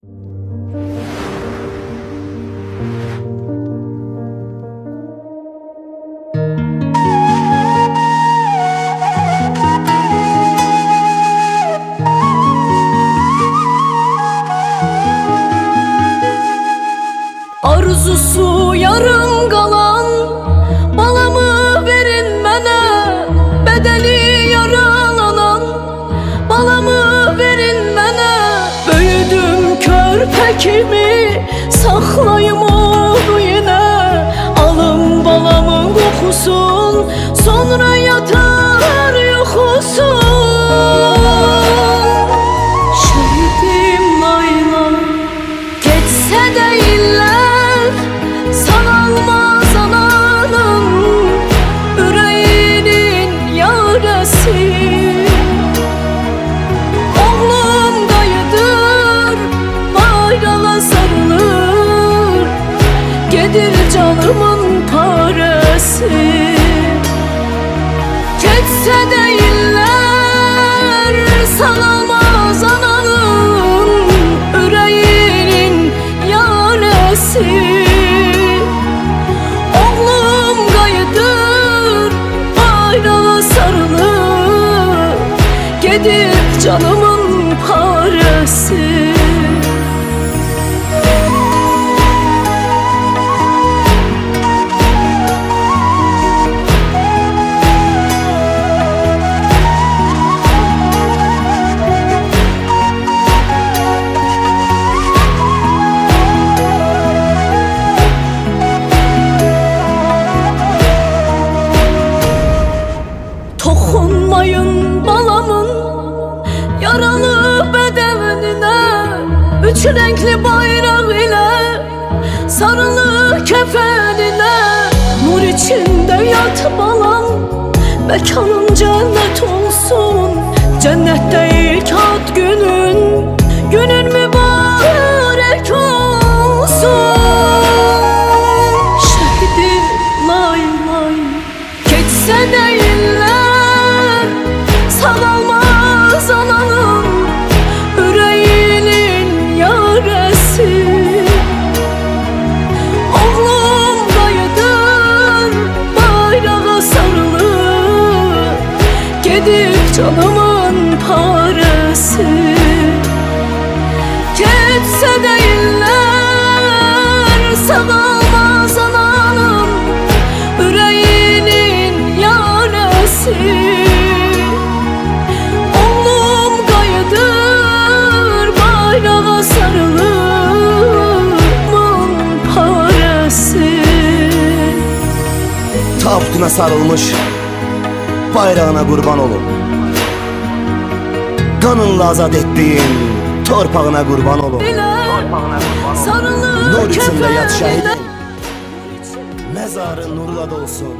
Arzusu yarım qalan balamı verin mənə, bədəni yaralanan balamı verin mənə. Böyüdüm körpə kimi, saxlayım onu yenə. Alım balamın qoxusun, sonra yatar yuxusun. Şehidim layla, geçsə də illər, sağalmaz ananın ürəyinin yarəsi. Oğlum dayıdır, bayrağa sarılır, gedir canımın parəsi. Geçsə də illər, sağalmaz ananın ürəyinin yarəsi. Oğlum qayıdır, bayrağa sarılır, gedir canımın parəsi. Toxunmayın balamın yaralı bədəninə, üç rəngli bayraq ilə sarılı kəfəninə. Nur içində yat balam, məkanın cənnət olsun. Cənnətdə ilk ad günün, günün mübarək olsun. Şəhidim lay lay, keçsə də illər, sağalmaz ananın ürəyinin yarəsi. Oğlum qayıdır, bayrağa sarılır, gedir canımın parəsi. Geçsə də illər, sağalmaz ananın ürəyinin yarəsi. Oğlum qayıdır, bayrağa sarılır, mun parəsi. Tabutuna sarılmış bayrağına kurban olun. Kanınla azad ettiğin torpağına kurban olun. Nur içinde yat şehidin, mezarın nurla dolsun.